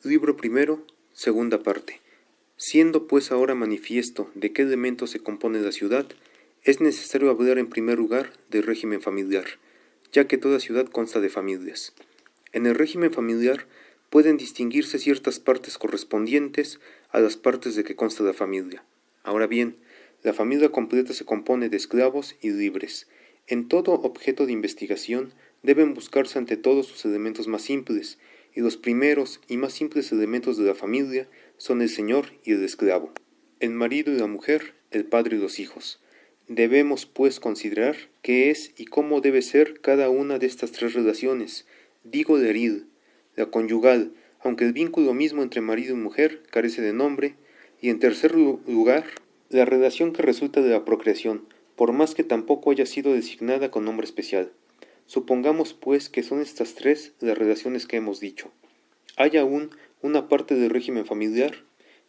Libro primero, segunda parte. Siendo pues ahora manifiesto de qué elementos se compone la ciudad, es necesario hablar en primer lugar del régimen familiar, ya que toda ciudad consta de familias. En el régimen familiar pueden distinguirse ciertas partes correspondientes a las partes de que consta la familia. Ahora bien, la familia completa se compone de esclavos y libres. En todo objeto de investigación deben buscarse ante todo sus elementos más simples, y los primeros y más simples elementos de la familia son el señor y el esclavo, el marido y la mujer, el padre y los hijos. Debemos, pues, considerar qué es y cómo debe ser cada una de estas tres relaciones. Digo la eril, la conyugal, aunque el vínculo mismo entre marido y mujer carece de nombre, y en tercer lugar, la relación que resulta de la procreación, por más que tampoco haya sido designada con nombre especial. Supongamos, pues, que son estas tres las relaciones que hemos dicho. Hay aún una parte del régimen familiar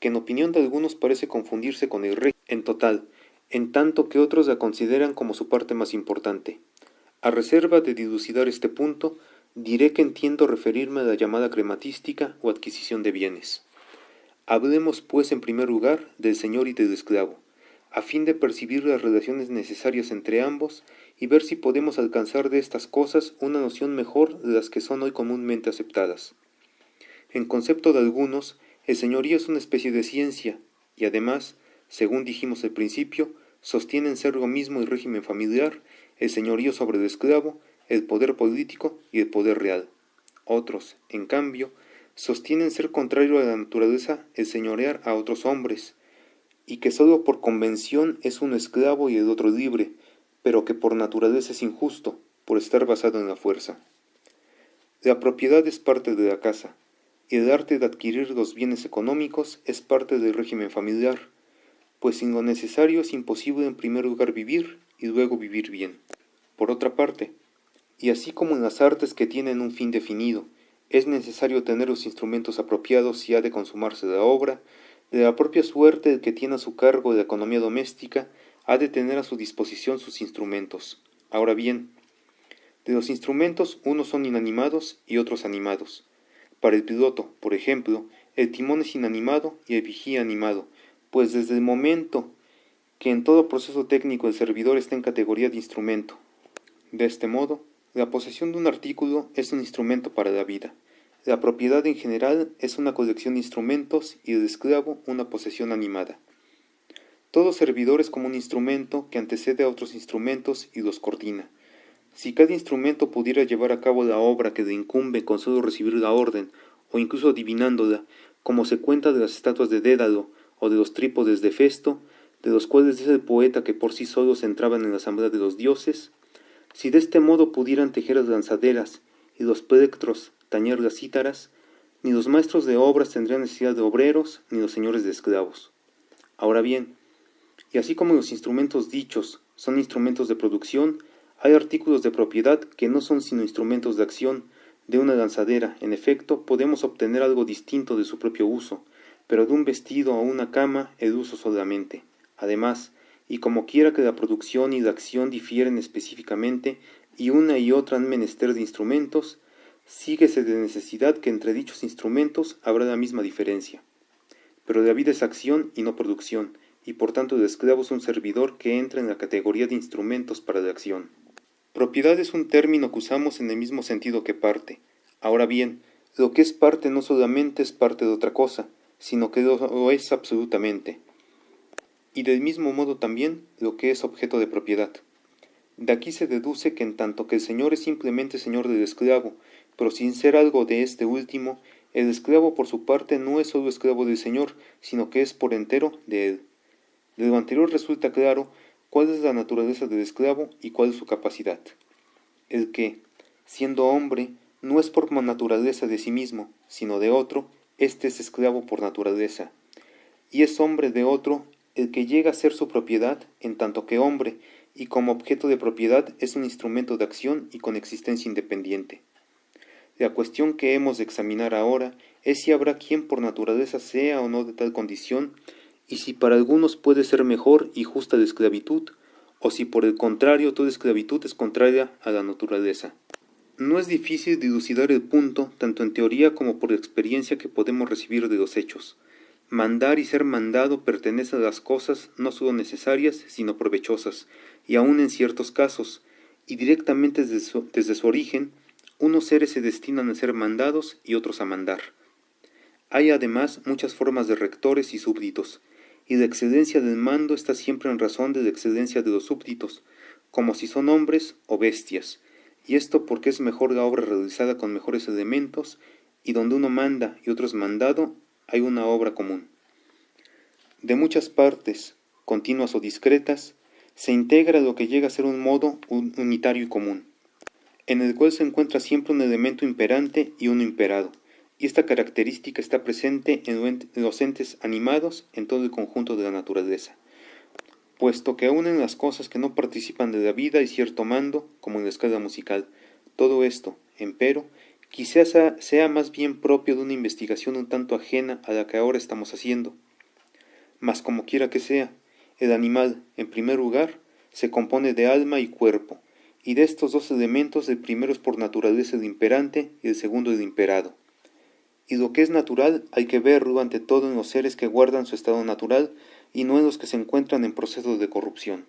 que en opinión de algunos parece confundirse con el régimen en total, en tanto que otros la consideran como su parte más importante. A reserva de dilucidar este punto, diré que entiendo referirme a la llamada crematística o adquisición de bienes. Hablemos, pues, en primer lugar del señor y del esclavo, a fin de percibir las relaciones necesarias entre ambos y ver si podemos alcanzar de estas cosas una noción mejor de las que son hoy comúnmente aceptadas. En concepto de algunos, el señorío es una especie de ciencia, y además, según dijimos al principio, sostienen ser lo mismo el régimen familiar, el señorío sobre el esclavo, el poder político y el poder real. Otros, en cambio, sostienen ser contrario a la naturaleza el señorear a otros hombres, y que sólo por convención es uno esclavo y el otro libre, pero que por naturaleza es injusto, por estar basado en la fuerza. La propiedad es parte de la casa, y el arte de adquirir los bienes económicos es parte del régimen familiar, pues sin lo necesario es imposible en primer lugar vivir y luego vivir bien. Por otra parte, y así como en las artes que tienen un fin definido, es necesario tener los instrumentos apropiados si ha de consumarse la obra, de la propia suerte el que tiene a su cargo la economía doméstica ha de tener a su disposición sus instrumentos. Ahora bien, de los instrumentos unos son inanimados y otros animados. Para el piloto, por ejemplo, el timón es inanimado y el vigía animado, pues desde el momento que en todo proceso técnico el servidor está en categoría de instrumento. De este modo, la posesión de un artículo es un instrumento para la vida. La propiedad en general es una colección de instrumentos y el esclavo una posesión animada. Todo servidor es como un instrumento que antecede a otros instrumentos y los coordina. Si cada instrumento pudiera llevar a cabo la obra que le incumbe con solo recibir la orden, o incluso adivinándola, como se cuenta de las estatuas de Dédalo o de los trípodes de Festo, de los cuales es el poeta que por sí solos entraban en la asamblea de los dioses, si de este modo pudieran tejer las lanzaderas y los plectros tañer las cítaras, ni los maestros de obras tendrían necesidad de obreros, ni los señores de esclavos. Ahora bien, y así como los instrumentos dichos son instrumentos de producción, hay artículos de propiedad que no son sino instrumentos de acción. De una lanzadera, en efecto, podemos obtener algo distinto de su propio uso, pero de un vestido o una cama el uso solamente. Además, y como quiera que la producción y la acción difieren específicamente, y una y otra han menester de instrumentos, síguese de necesidad que entre dichos instrumentos habrá la misma diferencia. Pero la vida es acción y no producción, y por tanto el esclavo es un servidor que entra en la categoría de instrumentos para la acción. Propiedad es un término que usamos en el mismo sentido que parte. Ahora bien, lo que es parte no solamente es parte de otra cosa, sino que lo es absolutamente. Y del mismo modo también lo que es objeto de propiedad. De aquí se deduce que en tanto que el señor es simplemente señor del esclavo, pero sin ser algo de este último, el esclavo por su parte no es solo esclavo del señor, sino que es por entero de él. De lo anterior resulta claro cuál es la naturaleza del esclavo y cuál es su capacidad. El que, siendo hombre, no es por naturaleza de sí mismo, sino de otro, éste es esclavo por naturaleza. Y es hombre de otro el que llega a ser su propiedad, en tanto que hombre, y como objeto de propiedad es un instrumento de acción y con existencia independiente. La cuestión que hemos de examinar ahora es si habrá quien por naturaleza sea o no de tal condición, y si para algunos puede ser mejor y justa la esclavitud, o si por el contrario toda esclavitud es contraria a la naturaleza. No es difícil dilucidar el punto, tanto en teoría como por experiencia que podemos recibir de los hechos. Mandar y ser mandado pertenece a las cosas no solo necesarias, sino provechosas, y aun en ciertos casos, y directamente desde su origen, unos seres se destinan a ser mandados y otros a mandar. Hay además muchas formas de rectores y súbditos, y la excedencia del mando está siempre en razón de la excedencia de los súbditos, como si son hombres o bestias, y esto porque es mejor la obra realizada con mejores elementos, y donde uno manda y otro es mandado, hay una obra común. De muchas partes, continuas o discretas, se integra lo que llega a ser un modo unitario y común, en el cual se encuentra siempre un elemento imperante y uno imperado, y esta característica está presente en los entes animados en todo el conjunto de la naturaleza, puesto que aun en las cosas que no participan de la vida hay cierto mando, como en la escala musical. Todo esto, empero, quizás sea más bien propio de una investigación un tanto ajena a la que ahora estamos haciendo. Mas como quiera que sea, el animal, en primer lugar, se compone de alma y cuerpo, y de estos dos elementos el primero es por naturaleza el imperante y el segundo el imperado. Y lo que es natural hay que verlo ante todo en los seres que guardan su estado natural y no en los que se encuentran en proceso de corrupción.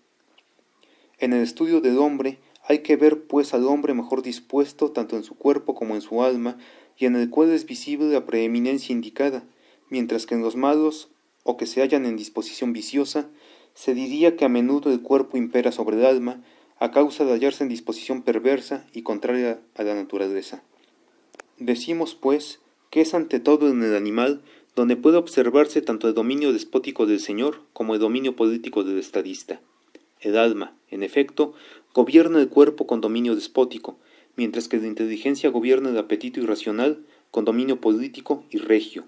En el estudio del hombre hay que ver pues al hombre mejor dispuesto tanto en su cuerpo como en su alma, y en el cual es visible la preeminencia indicada, mientras que en los malos o que se hallan en disposición viciosa, se diría que a menudo el cuerpo impera sobre el alma, a causa de hallarse en disposición perversa y contraria a la naturaleza. Decimos, pues, que es ante todo en el animal donde puede observarse tanto el dominio despótico del señor como el dominio político del estadista. El alma, en efecto, gobierna el cuerpo con dominio despótico, mientras que la inteligencia gobierna el apetito irracional con dominio político y regio.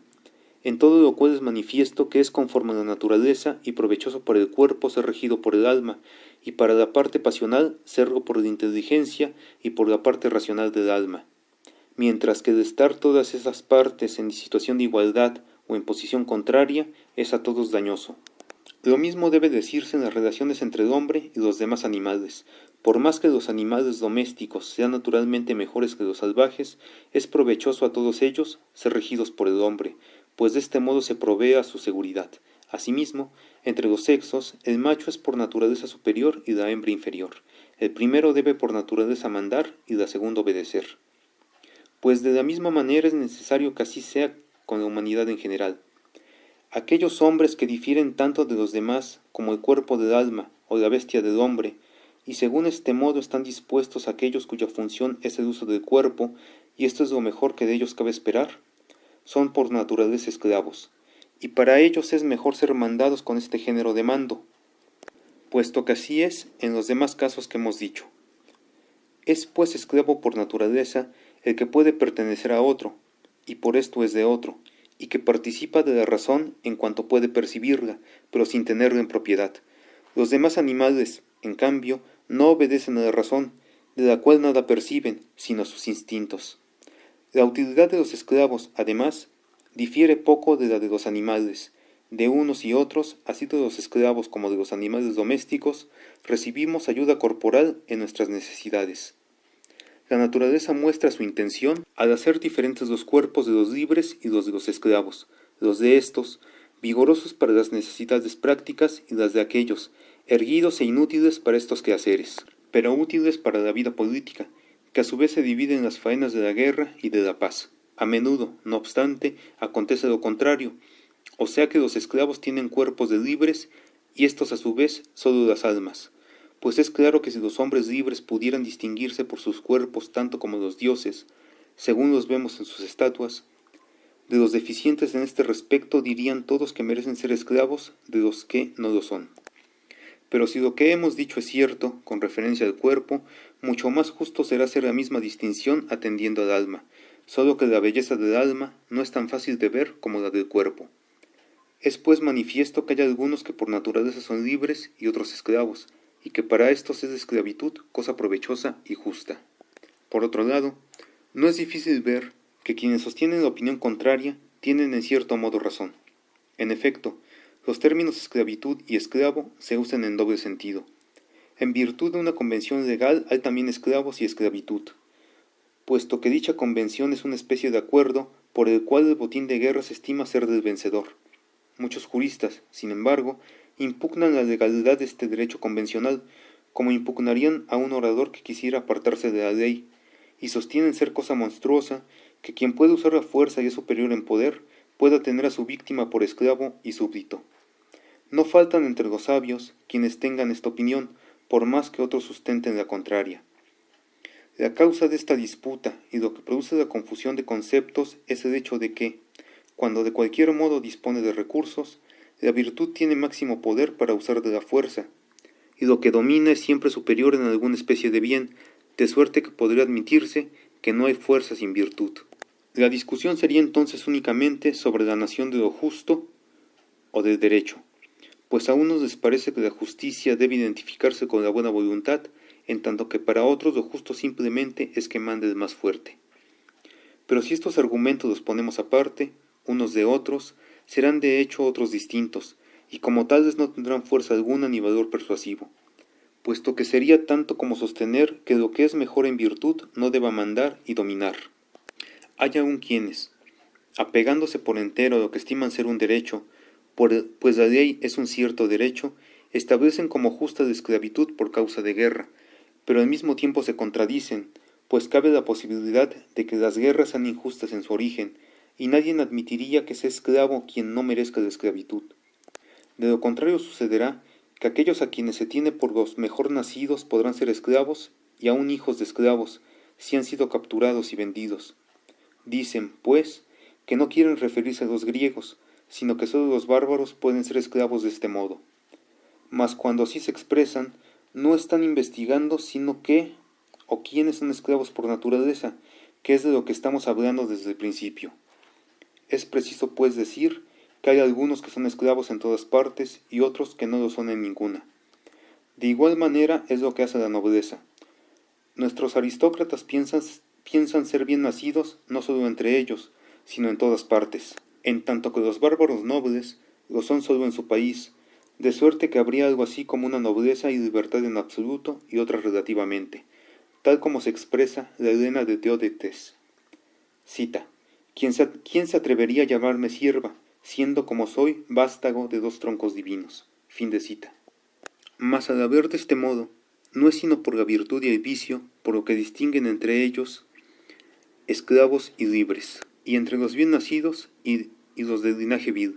En todo lo cual es manifiesto que es conforme a la naturaleza y provechoso para el cuerpo ser regido por el alma, y para la parte pasional serlo por la inteligencia y por la parte racional del alma. Mientras que de estar todas esas partes en situación de igualdad o en posición contraria, es a todos dañoso. Lo mismo debe decirse en las relaciones entre el hombre y los demás animales. Por más que los animales domésticos sean naturalmente mejores que los salvajes, es provechoso a todos ellos ser regidos por el hombre, pues de este modo se provee a su seguridad. Asimismo, entre los sexos, el macho es por naturaleza superior y la hembra inferior. El primero debe por naturaleza mandar y la segunda obedecer. Pues de la misma manera es necesario que así sea con la humanidad en general. Aquellos hombres que difieren tanto de los demás como el cuerpo del alma o la bestia del hombre, y según este modo están dispuestos aquellos cuya función es el uso del cuerpo, y esto es lo mejor que de ellos cabe esperar, son por naturaleza esclavos, y para ellos es mejor ser mandados con este género de mando, puesto que así es en los demás casos que hemos dicho. Es pues esclavo por naturaleza el que puede pertenecer a otro, y por esto es de otro, y que participa de la razón en cuanto puede percibirla, pero sin tenerla en propiedad. Los demás animales, en cambio, no obedecen a la razón, de la cual nada perciben, sino a sus instintos. La utilidad de los esclavos, además, difiere poco de la de los animales. De unos y otros, así de los esclavos como de los animales domésticos, recibimos ayuda corporal en nuestras necesidades. La naturaleza muestra su intención al hacer diferentes los cuerpos de los libres y los de los esclavos, los de estos, vigorosos para las necesidades prácticas, y las de aquellos, erguidos e inútiles para estos quehaceres, pero útiles para la vida política, que a su vez se divide en las faenas de la guerra y de la paz. A menudo, no obstante, acontece lo contrario, o sea que los esclavos tienen cuerpos de libres, y estos a su vez solo las almas. Pues es claro que si los hombres libres pudieran distinguirse por sus cuerpos tanto como los dioses, según los vemos en sus estatuas, de los deficientes en este respecto dirían todos que merecen ser esclavos de los que no lo son. Pero si lo que hemos dicho es cierto, con referencia al cuerpo, mucho más justo será hacer la misma distinción atendiendo al alma, solo que la belleza del alma no es tan fácil de ver como la del cuerpo. Es pues manifiesto que hay algunos que por naturaleza son libres y otros esclavos, y que para estos es la esclavitud cosa provechosa y justa. Por otro lado, no es difícil ver que quienes sostienen la opinión contraria tienen en cierto modo razón. En efecto, los términos esclavitud y esclavo se usan en doble sentido. En virtud de una convención legal hay también esclavos y esclavitud. puesto que dicha convención es una especie de acuerdo por el cual el botín de guerra se estima ser del vencedor. Muchos juristas, sin embargo, impugnan la legalidad de este derecho convencional, como impugnarían a un orador que quisiera apartarse de la ley, y sostienen ser cosa monstruosa que quien puede usar la fuerza y es superior en poder, pueda tener a su víctima por esclavo y súbdito. No faltan entre los sabios quienes tengan esta opinión, por más que otros sustenten la contraria. La causa de esta disputa y lo que produce la confusión de conceptos es el hecho de que, cuando de cualquier modo dispone de recursos, la virtud tiene máximo poder para usar de la fuerza, y lo que domina es siempre superior en alguna especie de bien, de suerte que podría admitirse que no hay fuerza sin virtud. La discusión sería entonces únicamente sobre la nación de lo justo o del derecho, pues a unos les parece que la justicia debe identificarse con la buena voluntad, en tanto que para otros lo justo simplemente es que mande el más fuerte. Pero si estos argumentos los ponemos aparte, unos de otros, serán de hecho otros distintos, y como tales no tendrán fuerza alguna ni valor persuasivo, puesto que sería tanto como sostener que lo que es mejor en virtud no deba mandar y dominar. Hay aún quienes, apegándose por entero a lo que estiman ser un derecho, pues la ley es un cierto derecho, establecen como justa la esclavitud por causa de guerra, pero al mismo tiempo se contradicen, pues cabe la posibilidad de que las guerras sean injustas en su origen, y nadie admitiría que sea esclavo quien no merezca la esclavitud. De lo contrario sucederá que aquellos a quienes se tiene por los mejor nacidos podrán ser esclavos, y aun hijos de esclavos, si han sido capturados y vendidos. Dicen, pues, que no quieren referirse a los griegos, sino que sólo los bárbaros pueden ser esclavos de este modo. Mas cuando así se expresan, no están investigando sino qué o quiénes son esclavos por naturaleza, que es de lo que estamos hablando desde el principio. Es preciso, pues, decir que hay algunos que son esclavos en todas partes y otros que no lo son en ninguna. De igual manera es lo que hace la nobleza. Nuestros aristócratas piensan ser bien nacidos no solo entre ellos, sino en todas partes, en tanto que los bárbaros nobles lo son solo en su país, de suerte que habría algo así como una nobleza y libertad en absoluto y otra relativamente, tal como se expresa la Helena de Teódotes. Cita: ¿Quién se atrevería a llamarme sierva, siendo como soy vástago de dos troncos divinos? Fin de cita. Mas al haber de este modo, no es sino por la virtud y el vicio, por lo que distinguen entre ellos esclavos y libres, y entre los bien nacidos y los de linaje vil,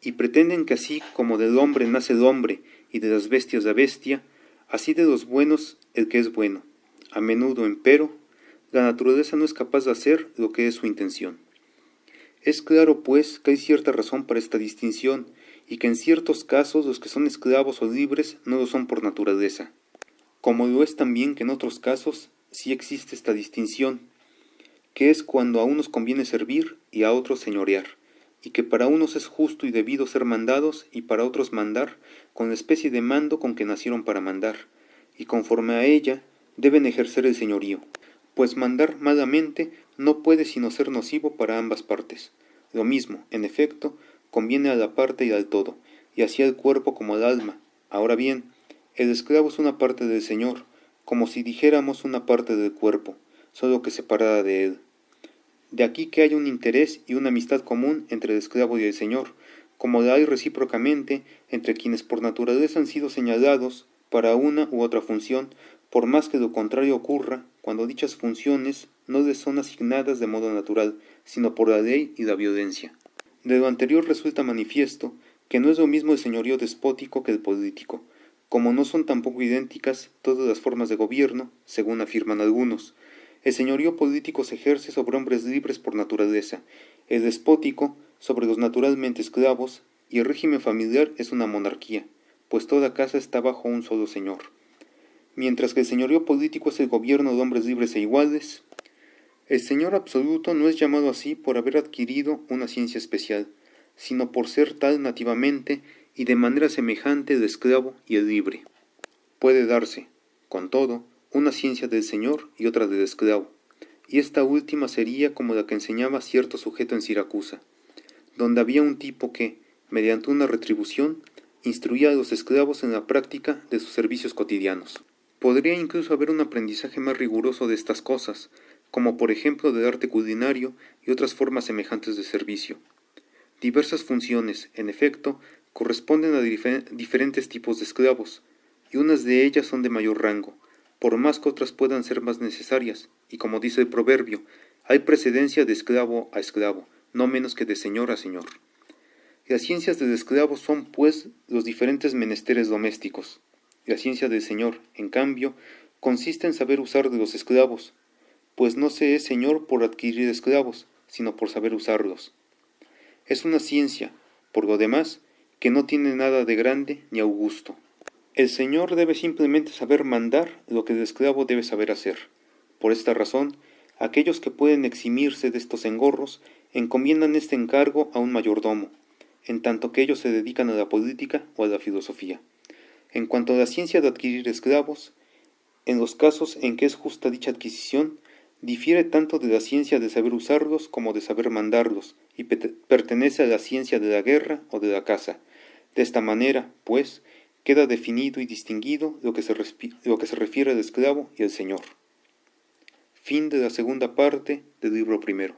y pretenden que así como del hombre nace el hombre y de las bestias la bestia, así de los buenos el que es bueno. A menudo, empero, la naturaleza no es capaz de hacer lo que es su intención. Es claro, pues, que hay cierta razón para esta distinción, y que en ciertos casos los que son esclavos o libres no lo son por naturaleza, como lo es también que en otros casos sí existe esta distinción, que es cuando a unos conviene servir y a otros señorear, y que para unos es justo y debido ser mandados y para otros mandar con la especie de mando con que nacieron para mandar, y conforme a ella deben ejercer el señorío, pues mandar malamente no puede sino ser nocivo para ambas partes. Lo mismo, en efecto, conviene a la parte y al todo, y así al cuerpo como al alma. Ahora bien, el esclavo es una parte del señor, como si dijéramos una parte del cuerpo, solo que separada de él. De aquí que haya un interés y una amistad común entre el esclavo y el señor, como la hay recíprocamente entre quienes por naturaleza han sido señalados para una u otra función, por más que lo contrario ocurra cuando dichas funciones no les son asignadas de modo natural, sino por la ley y la violencia. De lo anterior resulta manifiesto que no es lo mismo el señorío despótico que el político, como no son tampoco idénticas todas las formas de gobierno, según afirman algunos. El señorío político se ejerce sobre hombres libres por naturaleza, el despótico sobre los naturalmente esclavos, y el régimen familiar es una monarquía, pues toda casa está bajo un solo señor. Mientras que el señorío político es el gobierno de hombres libres e iguales, el señor absoluto no es llamado así por haber adquirido una ciencia especial, sino por ser tal nativamente y de manera semejante el esclavo y el libre. Puede darse, con todo, una ciencia del señor y otra del esclavo, y esta última sería como la que enseñaba cierto sujeto en Siracusa, donde había un tipo que, mediante una retribución, instruía a los esclavos en la práctica de sus servicios cotidianos. Podría incluso haber un aprendizaje más riguroso de estas cosas, como por ejemplo del arte culinario y otras formas semejantes de servicio. Diversas funciones, en efecto, corresponden a diferentes tipos de esclavos, y unas de ellas son de mayor rango, por más que otras puedan ser más necesarias, y como dice el proverbio, hay precedencia de esclavo a esclavo, no menos que de señor a señor. Las ciencias del esclavo son, pues, los diferentes menesteres domésticos. La ciencia del señor, en cambio, consiste en saber usar de los esclavos, pues no se es señor por adquirir esclavos, sino por saber usarlos. Es una ciencia, por lo demás, que no tiene nada de grande ni augusto. El señor debe simplemente saber mandar lo que el esclavo debe saber hacer. Por esta razón, aquellos que pueden eximirse de estos engorros encomiendan este encargo a un mayordomo, en tanto que ellos se dedican a la política o a la filosofía. En cuanto a la ciencia de adquirir esclavos, en los casos en que es justa dicha adquisición, difiere tanto de la ciencia de saber usarlos como de saber mandarlos, y pertenece a la ciencia de la guerra o de la caza. De esta manera, pues, queda definido y distinguido lo que se refiere al esclavo y al señor. Fin de la segunda parte del libro primero.